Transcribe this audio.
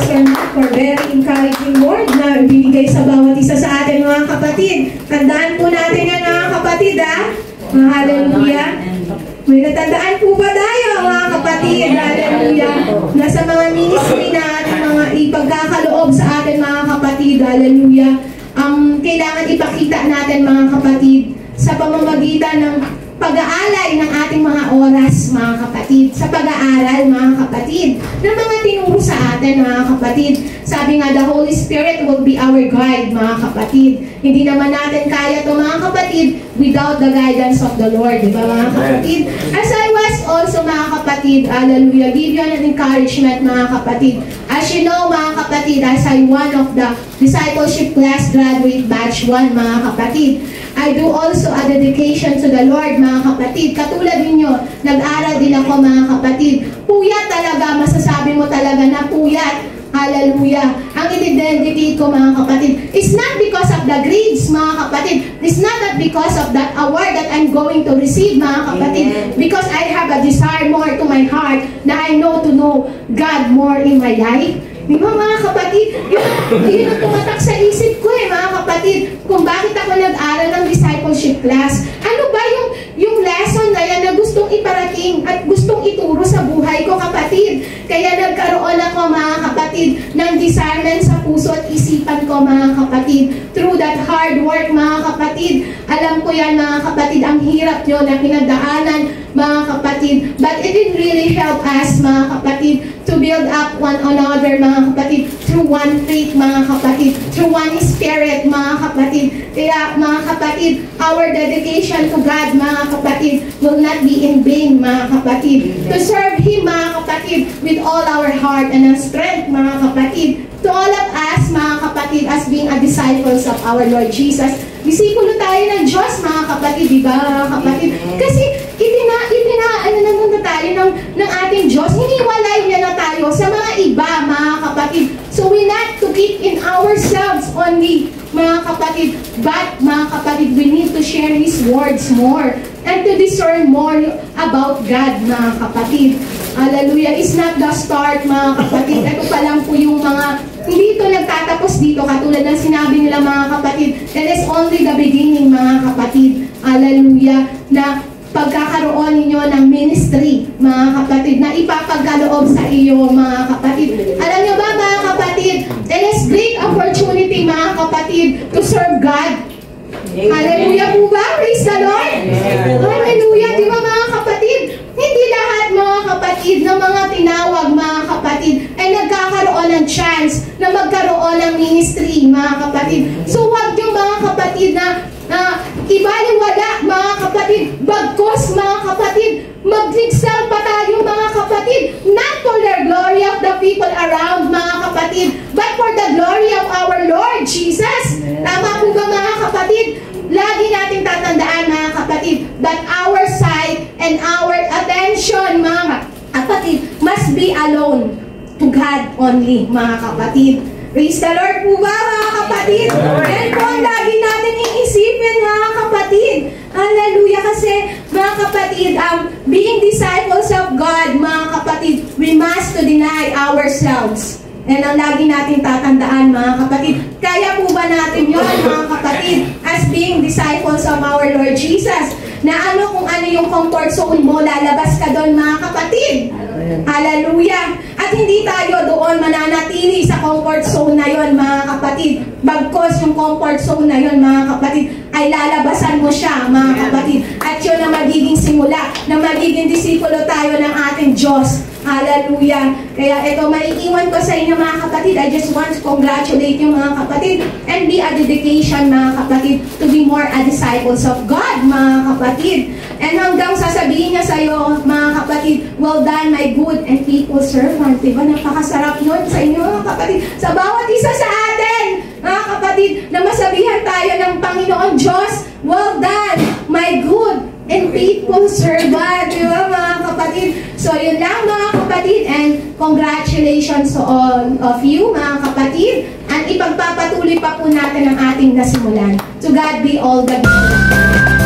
Pastor Matt for very encouraging word na binigay sa bawat isa sa atin mga kapatid. Tandaan po natin yan mga kapatid ha. Hallelujah. May natandaan po ba tayo mga kapatid? Hallelujah. Nasa mga ministry na ating mga ipagkakaloob sa atin mga kapatid. Hallelujah. Kailangan ipakita natin mga kapatid sa pamamagitan ng pag-aalay ng ating mga oras, mga kapatid, sa pag-aaral, mga kapatid, ng mga tinuro sa atin, mga kapatid. Sabi nga, the Holy Spirit will be our guide, mga kapatid. Hindi naman natin kaya ito, mga kapatid, without the guidance of the Lord, di ba, mga kapatid? As I was also, mga kapatid, hallelujah, give you an encouragement, mga kapatid. As you know, mga kapatid, as I one of the discipleship class graduate batch 1, mga kapatid, I do also a dedication to the Lord, mga kapatid. Katulad ninyo, nag-aral din ako, mga kapatid. Puyat talaga, masasabi mo talaga na puyat. Hallelujah. Ang i-dedicate ko, mga kapatid, is not because of the grades, mga kapatid. It's not that because of that award that I'm going to receive, mga kapatid. Because I have a desire more to my heart na I know to know God more in my life. Di ba, mga kapatid? Yun ang tumatak sa isip ko mga kapatid, kung bakit ako nag-aral ng discipleship class. Ano ba yung lesson na yan na gustong iparating at gustong ituro sa buhay ko, kapatid? Kaya nagkaroon ako, mga kapatid, ng discernment sa puso at isipan ko, mga kapatid. Through that hard work, mga kapatid. Alam ko yan, mga kapatid, ang hirap nyo na pinagdaanan, mga kapatid. But it did really help us, mga kapatid, to build up one another, mga kapatid, through one faith, mga kapatid, through one spirit, mga kapatid. Kaya, mga kapatid, our dedication to God, mga kapatid, will not be in vain, mga kapatid. To serve Him, mga kapatid, with all our heart and our strength, mga kapatid. To all of us, mga kapatid, as being a disciples of our Lord Jesus. Disipulo tayo ng Diyos, mga kapatid, di ba, mga kapatid? Kasi, ano na tayo ng ating Diyos, hiniwalay niya na tayo sa mga iba, mga kapatid. So we not to keep in ourselves only, mga kapatid, but, mga kapatid, we need to share His words more and to discern more about God, mga kapatid. Hallelujah. It's not the start, mga kapatid. Ito pa lang po yung mga, hindi ito nagtatapos dito, katulad ng sinabi nila, mga kapatid. That is only the beginning, mga kapatid. Hallelujah. Na pagkakaroon ninyo ng ministry, mga kapatid, na ipapagkaloob sa iyo, mga kapatid. Alam niyo ba, mga kapatid, it is great opportunity, mga kapatid, to serve God. Hallelujah po ba? Praise the Lord. Hallelujah. Di ba, mga kapatid? Hindi lahat, mga kapatid, na mga tinawag, mga kapatid, ay nagkakaroon ng chance na magkaroon ng ministry, mga kapatid. So, wag yung mga kapatid na ibaliwala, mga kapatid, bagkos, mga kapatid, mag-excel pa tayo, mga kapatid, not for the glory of the people around, mga kapatid, but for the glory of our Lord Jesus. Tama po ba, mga kapatid? Lagi natin tatandaan, mga kapatid, that our sight and our attention, mga kapatid, must be alone to God only, mga kapatid. Praise the Lord po ba, mga kapatid? Yan po ang lagi natin iisipin, mga kapatid. Hallelujah. Kasi, mga kapatid, being disciples of God, mga kapatid, we must to deny ourselves. And ang lagi natin tatandaan, mga kapatid, kaya po ba natin yun, mga kapatid, as being disciples of our Lord Jesus? Na ano kung ano yung comfort zone mo, lalabas ka doon, mga kapatid. Hallelujah. At hindi tayo doon mananatili sa comfort zone na yon, mga kapatid. Bagkos yung comfort zone na yon, mga kapatid, ay lalabasan mo siya, mga kapatid. At yun ang magiging simula, na magiging disipulo tayo ng ating Diyos. Hallelujah. Kaya ito, maiiwan ko sa inyo, mga kapatid. I just want to congratulate you, mga kapatid, and be a dedication, mga kapatid, to be more a disciples of God, mga kapatid. And hanggang sasabihin niya sa iyo, mga kapatid, well done, my good and faithful servant. Diba? Napakasarap nun sa inyo, mga kapatid. Sa bawat isa sa atin, mga kapatid, na masabihan tayo ng Panginoon Diyos, well done, my good and faithful servant. Diba, mga kapatid? So, yun lang, mga kapatid, and congratulations to all of you, mga kapatid. And ipagpapatuloy pa po natin ang ating nasimulan. To God be all the glory.